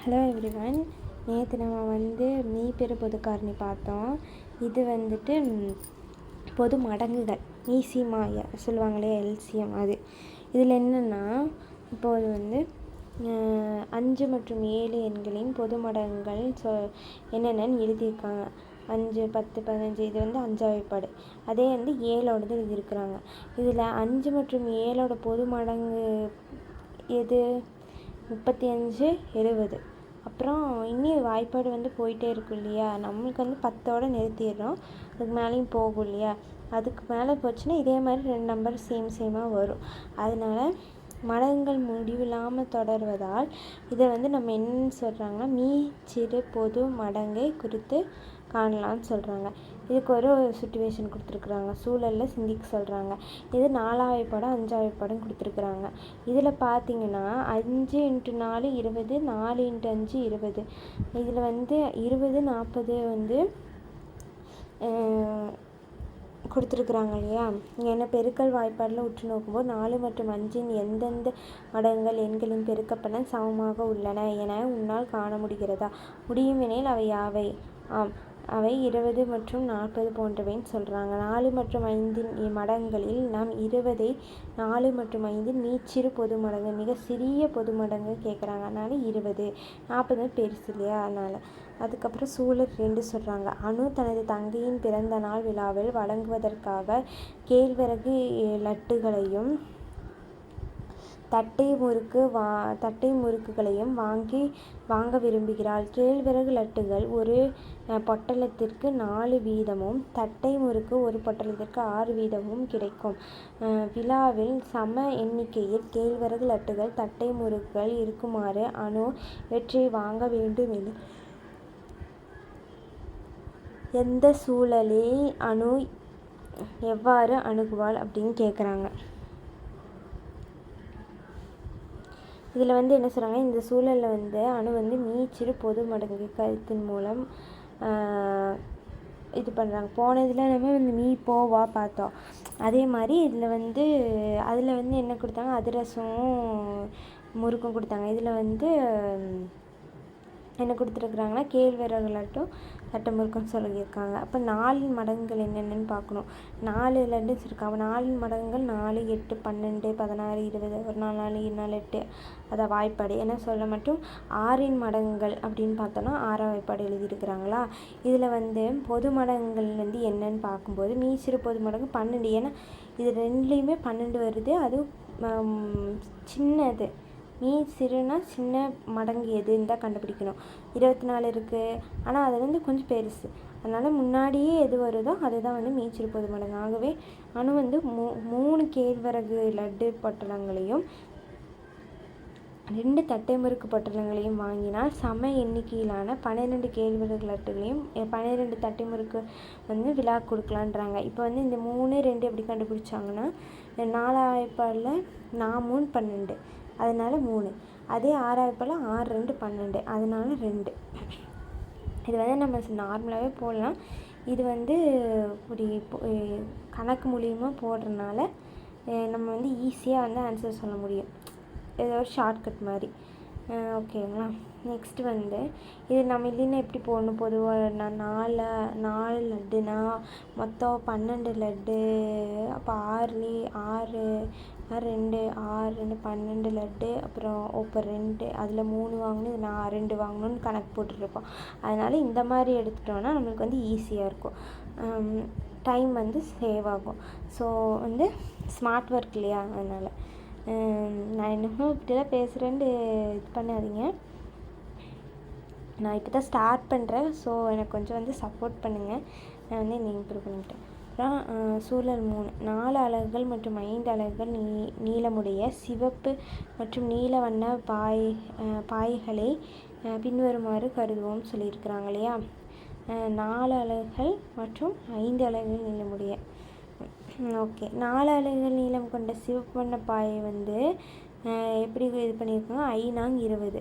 Hello everyone. நேற்று நம்ம மீப்பெரு பொது காரணி பார்த்தோம். இது பொது மடங்குகள் மீசிமாய சொல்லுவாங்களே, எல்சியம். இதில் என்னென்னா, இப்போது 5 மற்றும் 7 எண்களின் பொது மடங்குகள் என்னென்னு எழுதியிருக்காங்க. 5, 10, 15 இது 5ஆம் வாய்ப்பாடு. அதே 7ஓடது எழுதியிருக்கிறாங்க. இதில் 5 மற்றும் 7ஓட பொது மடங்கு எது? 35, 70. அப்புறம் இன்னும் வாய்ப்பாடு போயிட்டே இருக்கும் இல்லையா? நம்மளுக்கு 10ஓட நிறுத்திடுறோம். அதுக்கு மேலேயும் போகும் இல்லையா? அதுக்கு மேலே போச்சுன்னா இதே மாதிரி 2 நம்பர் சேமாக வரும். அதனால் மடங்குகள் முடிவில்லாமல் தொடர்வதால் இதை நம்ம என்னன்னு சொல்கிறாங்கன்னா, மீச்சிறு பொது மடங்கை குறித்து காணலான்னு சொல்கிறாங்க. இதுக்கு ஒரு சுச்சுவேஷன் கொடுத்துருக்குறாங்க, சூழலில் சிந்திக்க சொல்கிறாங்க. இது 4ஆம் வாய்ப்பாடும் 5ஆம் வாய்ப்பாடும் கொடுத்துருக்குறாங்க. இதில் பார்த்தீங்கன்னா 5 × 4 20, 4 × 5 20. இதில் 20, 40 கொடுத்துருக்குறாங்க இல்லையா? ஏன்னா பெருக்கல் வாய்ப்பாடில் உற்று நோக்கும்போது 4 மற்றும் 5இன் எந்தெந்த மடங்குகள் எண்களின் பெருக்கப்பலன் சமமாக உள்ளன என உன்னால் காண முடிகிறதா? முடியும் எனில் அவை யாவை? ஆம், அவை 20 மற்றும் 40 போன்றவைன்னு சொல்கிறாங்க. 4 மற்றும் 5இன் மடங்குகளில் நாம் 20ஐ 4 மற்றும் 5இன் மீச்சிறு பொது மடங்கு, மிக சிறிய பொது மடங்கு கேட்குறாங்க. அதனால் 20, 40 பெருசு இல்லையா? அதனால். அதுக்கப்புறம் சூழல் 2 சொல்கிறாங்க. அணு தனது தங்கையின் பிறந்த நாள் விழாவில் வழங்குவதற்காக கேழ்வரகு லட்டுகளையும் தட்டை முறுக்குகளையும் வாங்க விரும்புகிறாள். கேழ்வரகு லட்டுகள் ஒரு பொட்டலத்திற்கு 4 வீதமும், தட்டை முறுக்கு ஒரு பொட்டலத்திற்கு 6 வீதமும் கிடைக்கும். விழாவில் சம எண்ணிக்கையில் கேழ்வரகு லட்டுகள், தட்டை முறுக்குகள் இருக்குமாறு அணு இவற்றை வாங்க வேண்டுமெனில் எந்த சூழலில் அணு எவ்வாறு அணுகுவாள் அப்படின்னு கேட்குறாங்க. இதில் என்ன சொல்கிறாங்க, இந்த சூழலில் அணு மீச்சிறு பொது மடங்கு கருத்தின் மூலம் இது பண்ணுறாங்க. போன இதில் நம்ம மீ போவா பார்த்தோம். அதே மாதிரி இதில் அதில் என்ன கொடுத்தாங்க, அதிரசமும் முறுக்கும் கொடுத்தாங்க. இதில் என்ன கொடுத்துருக்குறாங்கன்னா, கேழ்வரகு லட்டும் தட்டை முறுக்குன்னு சொல்லியிருக்காங்க. அப்போ 4இன் மடங்குகள் என்னென்னு பார்க்கணும். 4 லட்டு வச்சுருக்காங்க. 4இன் மடங்குகள் 4, 8, 12, 16, 20, ஒரு 4, 4, 4, 8. அதை வாய்ப்பாடு என்ன சொல்ல மட்டும். 6இன் மடங்குகள் அப்படின்னு பார்த்தோன்னா 6ஆம் வாய்ப்பாடு எழுதியிருக்கிறாங்களா? இதில் பொது மடங்குகள் என்னன்னு பார்க்கும்போது மீச்சிறு பொது மடங்கு 12. ஏன்னா இது 2லேயுமே 12 வருது. அதுவும் சின்னது. மீச்சிறுனா சின்ன மடங்கு எதுன்னு தான் கண்டுபிடிக்கணும். 24 இருக்குது, ஆனால் அது கொஞ்சம் பெருசு. அதனால் முன்னாடியே எது வருதோ அதுதான் மீச்சிறு பொது மடங்கு. ஆகவே அணு 3 கேழ்வரகு லட்டு பொட்டலங்களையும் 2 தட்டை முறுக்கு பொட்டலங்களையும் வாங்கினால் சம எண்ணிக்கையிலான 12 கேழ்வரகு லட்டுகளையும் 12 தட்டை முறுக்கு விழா கொடுக்கலான்றாங்க. இப்போ இந்த 3, 2 எப்படி கண்டுபிடிச்சாங்கன்னா, 4ஆம் வாய்ப்பாடில் 4, 3, 12, அதனால் 3. அதே 6ஆம் வாய்ப்பாடில் 6, 2, 12, அதனால் 2. இது நம்ம நார்மலாகவே போடலாம். இது இப்படி கணக்கு மூலியமாக போடுறதுனால நம்ம ஈஸியாக ஆன்சர் சொல்ல முடியும். ஏதோ ஒரு ஷார்ட்கட் மாதிரி. ஓகேங்களா? நெக்ஸ்ட்டு இது நம்ம இல்லைன்னா எப்படி போடணும்? பொதுவாக நான் 4 லட்டுனா மொத்தம் 12 லட்டு. அப்போ 6, 2, 6, 2, 12 லட்டு. அப்புறம் இப்போ 2, அதில் 3 வாங்கணும், நான் 2 வாங்கணும்னு கணக்கு போட்டுருப்போம். அதனால் இந்த மாதிரி எடுத்துட்டோன்னா நம்மளுக்கு ஈஸியாக இருக்கும். டைம் சேவ் ஆகும். ஸோ ஸ்மார்ட் ஒர்க் இல்லையா? அதனால் நான் இன்னமும் இப்படிலாம் பேசுகிறேன்னு இது பண்ணாதீங்க. நான் இப்போ தான் ஸ்டார்ட் பண்ணுறேன். ஸோ எனக்கு கொஞ்சம் சப்போர்ட் பண்ணுங்கள். நான் இன்னும் இம்ப்ரூவ் பண்ணிக்கிட்டேன். அப்புறம் சூழல் 3 4 அலகுகள் மற்றும் 5 அலகுகள் நீளமுடைய சிவப்பு மற்றும் நீல வண்ண பாய்களை பின்வருமாறு கருதுவோம் சொல்லியிருக்கிறாங்க இல்லையா? 4 அலகுகள் மற்றும் 5 அலகுகள் நீளமுடைய. ஓகே, 4 அலகுகள் நீளம் கொண்ட சிவப்பு வண்ண பாயை எப்படி இது பண்ணியிருக்காங்க? 5 × 20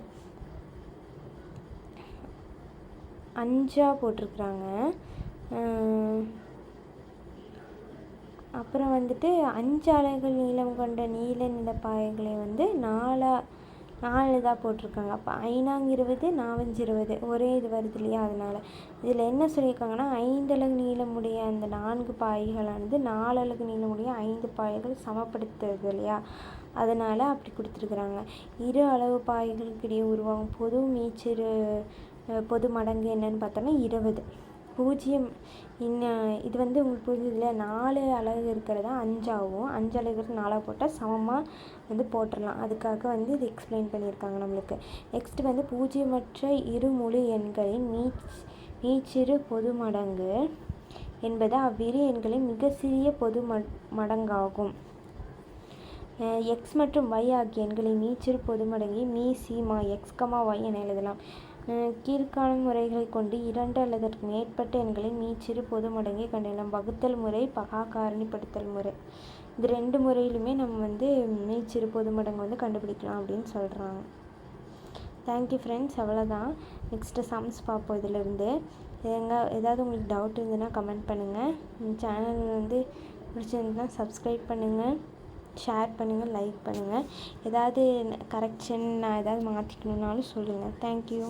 5ஆ போட்டிருக்குறாங்க. அப்புறம் 5 அலகுகள் நீளம் கொண்ட நீல நிற பாய்களை 4 இதாக போட்டிருக்காங்க. அப்போ 5 20 4 20 ஒரே இது வருது இல்லையா? அதனால் இதில் என்ன சொல்லியிருக்காங்கன்னா 5 அலகு நீளமுடைய அந்த 4 பாய்களானது 4 அலகு நீளமுடைய 5 பாய்கள் சமப்படுத்துறது இல்லையா? அதனால் அப்படி கொடுத்துருக்குறாங்க. இரு அளவு பாய்களுக்கு இடையே உருவாகும் பொது மீச்சிறு பொது மடங்கு என்னன்னு பார்த்தோன்னா 20. 0 இது வந்து உங்களுக்கு புரியுது இல்லையா? 4 அலகு இருக்கிறதா 5 ஆகும். 5 அலகு இருக்கிறது 4 போட்டால் சமமாக வந்து போட்டுடலாம். அதுக்காக வந்து இது எக்ஸ்பிளைன் பண்ணியிருக்காங்க நம்மளுக்கு. நெக்ஸ்ட்டு வந்து பூஜ்ஜியமற்ற இரு முழு எண்களின் மீச்சிறு பொது மடங்கு என்பது அவ்விரு எண்களின் மிக சிறிய பொது மடங்காகும். எக்ஸ் மற்றும் ஒய் ஆகிய எண்களின் மீச்சிறு பொது மடங்கை மீ சீமா எக்ஸ் ஒய் என எழுதலாம். கீழ்காணும் முறைகளை கொண்டு 2 அல்லது அதற்கு மேற்பட்ட எண்களின் மீச்சிறு பொது மடங்கை கண்டறியலாம். வகுத்தல் முறை, பகா காரணிப்படுத்தல் முறை. இது 2 முறையிலுமே நம்ம வந்து மீச்சிறு பொது மடங்கு வந்து கண்டுபிடிக்கலாம் அப்படின்னு சொல்கிறாங்க. தேங்க்யூ ஃப்ரெண்ட்ஸ், அவ்வளோதான். நெக்ஸ்ட்டு சம்ஸ் பார்ப்போம். இதிலிருந்து ஏதாவது உங்களுக்கு டவுட் இருந்ததுன்னா கமெண்ட் பண்ணுங்கள். சேனல் வந்து பிடிச்சிருந்ததுன்னா சப்ஸ்கிரைப் பண்ணுங்கள், ஷேர் பண்ணுங்கள், லைக் பண்ணுங்கள். ஏதாவது கரெக்ஷன் நான் ஏதாவது மாற்றிக்கணுன்னாலும் சொல்லுங்கள். தேங்க்யூ.